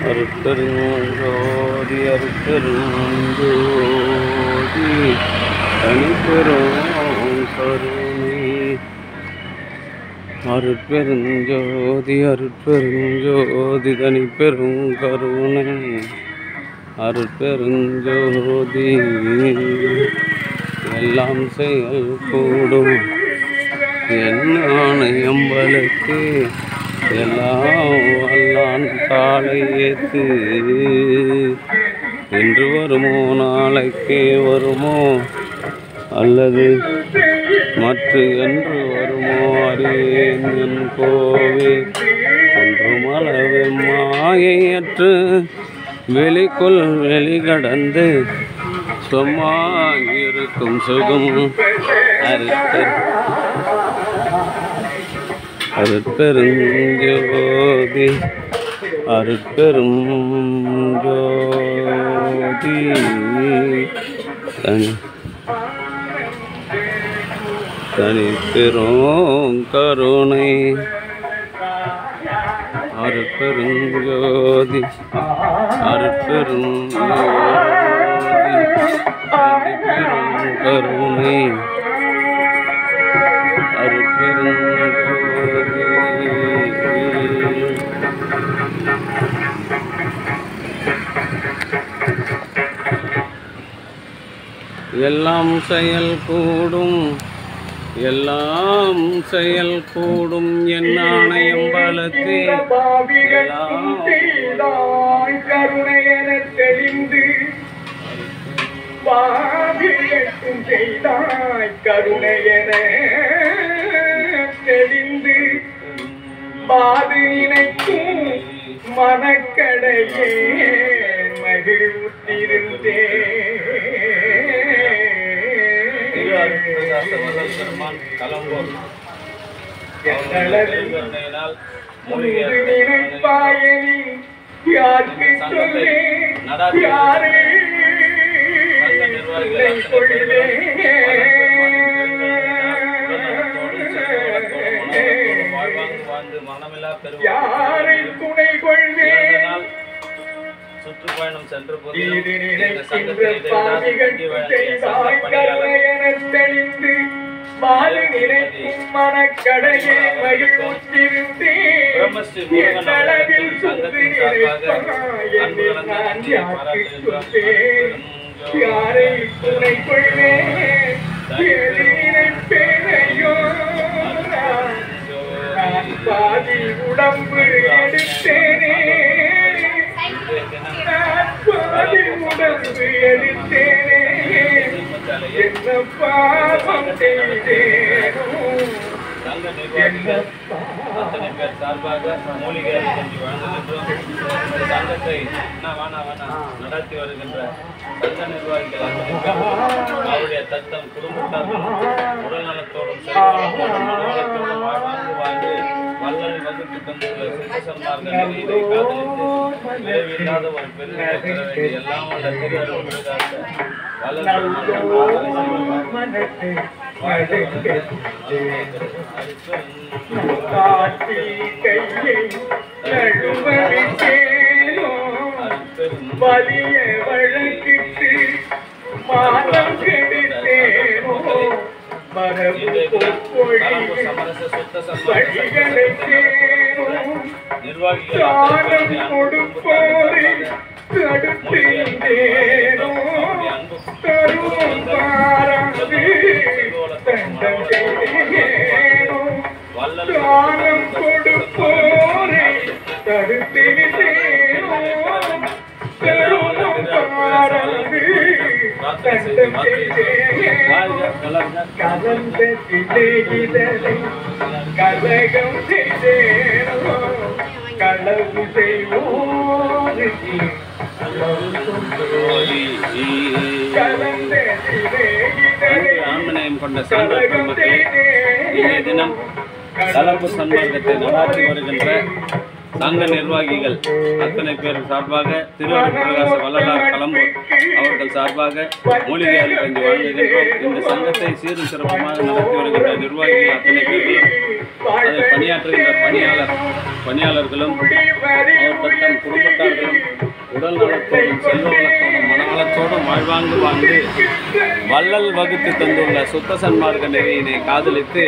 அருட்பெருஞ்சோதி அருட்பெருஞ்சோதி தனிப்பெரும் கருணை. அருட்பெருஞ்சோதி அருட்பெருஞ்சோதி தனிப்பெரும் கருணை. அருட்பெருஞ்சோதி எல்லாம் செயல் கூடும் என்ன எம்பலுக்கு எல்லாம் வல்லான் காலை ஏத்து. இன்று வருமோ நாளைக்கே வருமோ அல்லது மற்ற என்று வருமோ அறியேன் என் கோவே. ஒன்றும் அளவு மாயையற்று வெளிக்குள் வெளிகடந்து சும்மா இருக்கும் சுகம் அருட்பெருஞ்சோதி அருட்பெருஞ்சோதி தனிப்பெரும் கருணை. அருட்பெருஞ்சோதி அருட்பெருஞ்சோதி தனிப்பெரும் கருணை. எல்லாம் செயல் கூடும் எல்லாம் செயல் கூடும் என் ஆணையம் பலத்தே. கருணையென தெளிந்து பாவியட்டும் செய்தாய். கருணையென தெளிந்து பாது நினைக்கும் மனக்கடையே மகிழ்வுற்றிருந்தே. நினைப்பாயனி யாருக்கு சொல்லே யாரே கொள்வே. யாரை துணை கொள்வே. சுற்றுப்பயணம் சென்ற போது தெளிந்து பாலு நினைக்கும் மனக்கடையே மகிழ்வுற்றிருந்தேன். எந்தளவில் சுற்றி நான் யாருக்கு சொல்வேன் யாரை துணை கொள்வேன். நினைப்பேனையோ நான் பாதி உடம்பு எடுத்தேனே. பாதி உடம்பு எடுத்தேனே. என்ன பாவம் செய்தேனோ. அத்தனை பேர் சார்பாக மூலிகை செஞ்சு வழங்குகின்றோம். இந்த சங்கத்தை நடத்தி வருகின்ற சங்க நிர்வாகிகள் அவருடைய தத்தம் குடும்பத்தாரும் உடல்நலத்தோடும் மனநலத்தோடும் வாழ்ந்து வல்லல் வகுத்து தந்துள்ள சித்தசன்மார்கள் இதை காதலித்து விரைவில்லாத ஒரு பெருமை பெற வேண்டிய எல்லாம் உள்ள திரு அருள்காக வல்லல் காட்டி கையை நழுவவிட்டேனோ. வலிய வழக்கிட்டு மானம் கெடுத்தேனோ. மரபு வழிகளை தேனும் தானம் கொடுப்போரை தடுத்தேனோ. தருணம் பாராது தண்டம் செய்தேனோ. தானம் கொடுப்போரை தடுத்தேனோ. தருணம் பாராது தண்டம் செய்தேனோ. கலந்த திளையிதழை கலகம் செய்தேனோ. களவு செய்வோருக்கு கலந்த திளையிதழை ஆன்மநேயம் கொண்ட கலகம் இன்றைய தினம் கலப்பு சன்மார்க்கத்தை நடாத்தி வருகின்ற சங்க நிர்வாகிகள் அத்தனை பேர் சார்பாக திரு அருட்பிரகாச வள்ளலார் களம்பூர் அவர்கள் சார்பாக மூலிகை அருள் வழங்குகின்றோம். இந்த சங்கத்தை சீரும் சிறப்புமாக நடத்தி வருகின்ற நிர்வாகிகள் அத்தனை பேர்களும் அதை பணியாற்றுகின்ற பணியாளர்களும் அவர் தம் குடும்பத்தார்களும் உடல் நலத்தோடும் செல்வ வளத்தோடும் மனவளத்தோடும் வாழ்வாங்கு வாழ்ந்து வள்ளல் வகுத்து தந்துள்ள சுத்த சன்மார்க்க நெறியினை காதலித்து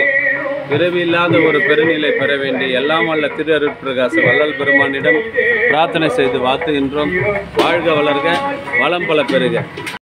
பிறவியில்லாத ஒரு பெருநிலை பெற வேண்டிய எல்லாம் வல்ல திரு அருட்பிரகாச வள்ளல் பெருமானிடம் பிரார்த்தனை செய்து வாழ்த்துகின்றோம். வாழ்க வளர்க, வளம் பல பெறுக.